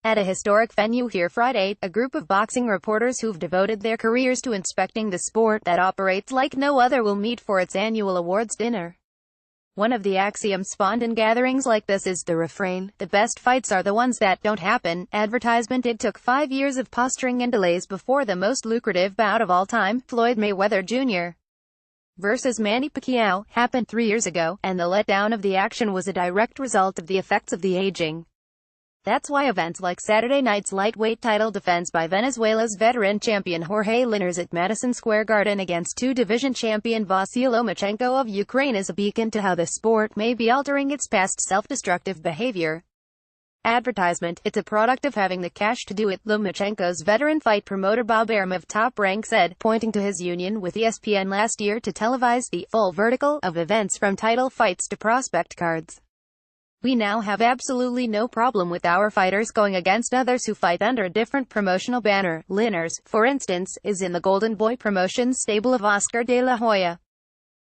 At a historic venue here Friday, a group of boxing reporters who've devoted their careers to inspecting the sport that operates like no other will meet for its annual awards dinner. One of the axioms spawned in gatherings like this is the refrain, "The best fights are the ones that don't happen." Advertisement. It took 5 years of posturing and delays before the most lucrative bout of all time, Floyd Mayweather Jr. versus Manny Pacquiao, happened 3 years ago, and the letdown of the action was a direct result of the effects of the aging. That's why events like Saturday night's lightweight title defense by Venezuela's veteran champion Jorge Linares at Madison Square Garden against two-division champion Vasyl Lomachenko of Ukraine is a beacon to how the sport may be altering its past self-destructive behavior. Advertisement. It's a product of having the cash to do it, Lomachenko's veteran fight promoter Bob Arum of Top Rank said, pointing to his union with ESPN last year to televise the full vertical of events from title fights to prospect cards. "We now have absolutely no problem with our fighters going against others who fight under a different promotional banner." Linares, for instance, is in the Golden Boy Promotions stable of Oscar de la Hoya.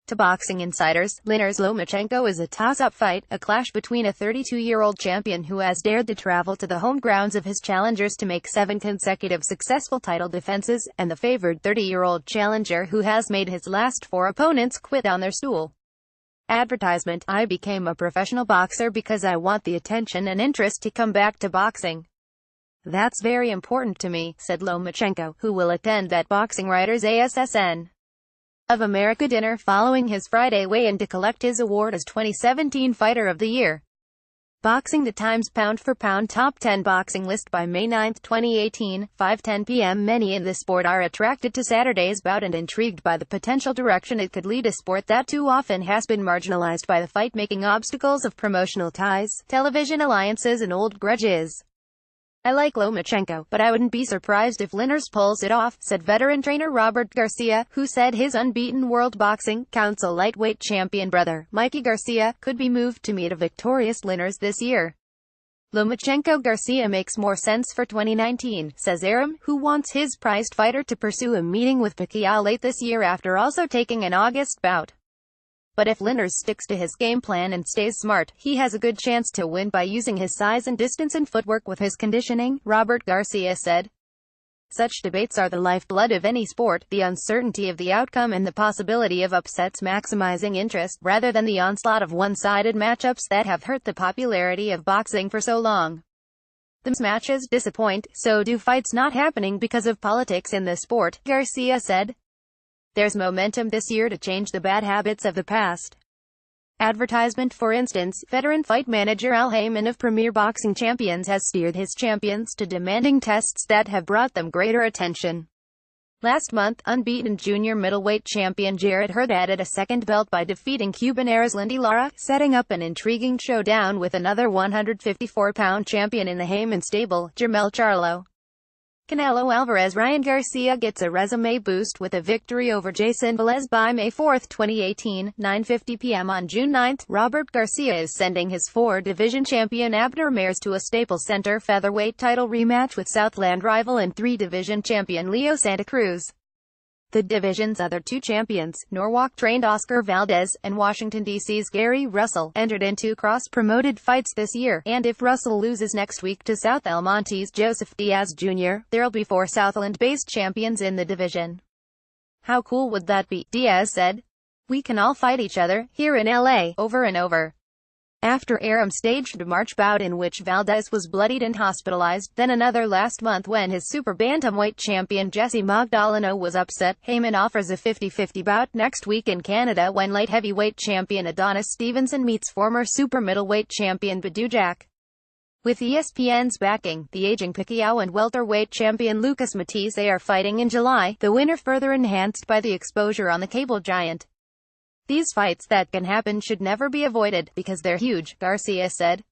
To boxing insiders, Linares-Lomachenko is a toss-up fight, a clash between a 32-year-old champion who has dared to travel to the home grounds of his challengers to make 7 consecutive successful title defenses, and the favored 30-year-old challenger who has made his last 4 opponents quit on their stool. Advertisement. "I became a professional boxer because I want the attention and interest to come back to boxing. That's very important to me," said Lomachenko, who will attend that Boxing Writers Assn. of America dinner following his Friday weigh-in to collect his award as 2017 Fighter of the Year. Boxing. The Times pound-for-pound top 10 boxing list by May 9, 2018, 5:10 p.m. Many in the sport are attracted to Saturday's bout and intrigued by the potential direction it could lead, a sport that too often has been marginalized by the fight-making obstacles of promotional ties, television alliances and old grudges. "I like Lomachenko, but I wouldn't be surprised if Linares pulls it off," said veteran trainer Robert Garcia, who said his unbeaten World Boxing Council lightweight champion brother, Mikey Garcia, could be moved to meet a victorious Linares this year. Lomachenko-Garcia makes more sense for 2019, says Arum, who wants his prized fighter to pursue a meeting with Pacquiao late this year after also taking an August bout. But if Linares sticks to his game plan and stays smart, he has a good chance to win by using his size and distance and footwork with his conditioning, Robert Garcia said. "Such debates are the lifeblood of any sport, the uncertainty of the outcome and the possibility of upsets maximizing interest, rather than the onslaught of one-sided matchups that have hurt the popularity of boxing for so long. The matches disappoint, so do fights not happening because of politics in the sport," Garcia said. "There's momentum this year to change the bad habits of the past." Advertisement. For instance, veteran fight manager Al Haymon of Premier Boxing Champions has steered his champions to demanding tests that have brought them greater attention. Last month, unbeaten junior middleweight champion Jarrett Hurd added a second belt by defeating Cuban Lindy Lara, setting up an intriguing showdown with another 154-pound champion in the Haymon stable, Jermell Charlo. Canelo Alvarez. Ryan Garcia gets a resume boost with a victory over Jason Velez by May 4, 2018, 9:50 p.m. On June 9, Robert Garcia is sending his 4-division champion Abner Mares to a Staples Center featherweight title rematch with Southland rival and 3-division champion Leo Santa Cruz. The division's other 2 champions, Norwalk-trained Oscar Valdez, and Washington, D.C.'s Gary Russell, entered into cross-promoted fights this year, and if Russell loses next week to South El Monte's Joseph Diaz Jr., there'll be 4 Southland-based champions in the division. "How cool would that be?" Diaz said. "We can all fight each other, here in L.A., over and over." After Arum staged a March bout in which Valdez was bloodied and hospitalized, then another last month when his super bantamweight champion Jesse Magdaleno was upset, Haymon offers a 50-50 bout next week in Canada when light heavyweight champion Adonis Stevenson meets former super middleweight champion Badou Jack. With ESPN's backing, the aging Pacquiao and welterweight champion Lucas Matisse are fighting in July, the winner further enhanced by the exposure on the cable giant. "These fights that can happen should never be avoided, because they're huge," Garcia said.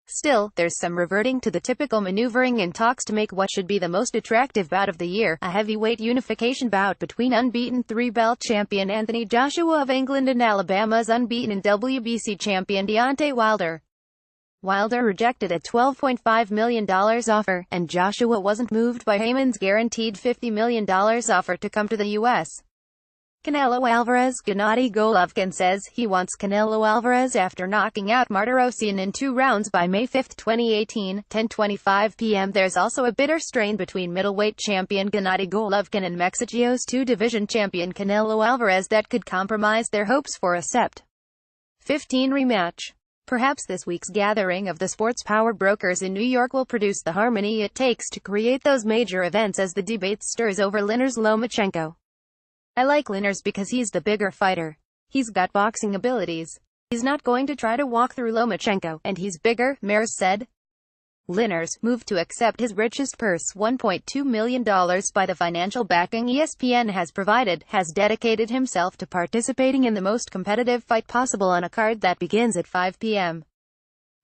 Still, there's some reverting to the typical maneuvering in talks to make what should be the most attractive bout of the year, a heavyweight unification bout between unbeaten 3-belt champion Anthony Joshua of England and Alabama's unbeaten WBC champion Deontay Wilder. Wilder rejected a $12.5 million offer, and Joshua wasn't moved by Haymon's guaranteed $50 million offer to come to the U.S. Canelo Alvarez. Gennady Golovkin says he wants Canelo Alvarez after knocking out Martirosyan in 2 rounds by May 5, 2018, 10:25 p.m. There's also a bitter strain between middleweight champion Gennady Golovkin and Mexico's 2-division champion Canelo Alvarez that could compromise their hopes for a Sept. 15 rematch. Perhaps this week's gathering of the sports power brokers in New York will produce the harmony it takes to create those major events as the debate stirs over Linares Lomachencko. I like Linares because he's the bigger fighter. He's got boxing abilities. He's not going to try to walk through Lomachencko, and he's bigger, Mares said. Linares moved to accept his richest purse, $1.2 million, by the financial backing ESPN has provided, has dedicated himself to participating in the most competitive fight possible on a card that begins at 5 p.m.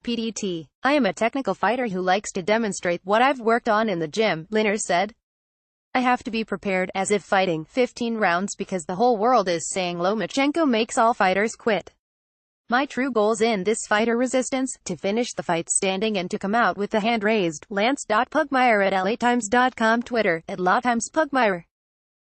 PDT. I am a technical fighter who likes to demonstrate what I've worked on in the gym, Linares said. I have to be prepared, as if fighting 15 rounds because the whole world is saying Lomachencko makes all fighters quit. My true goals in this fight are resistance, to finish the fight standing and to come out with the hand raised. Lance.Pugmire at LATimes.com. Twitter, @LaTimesPugmire.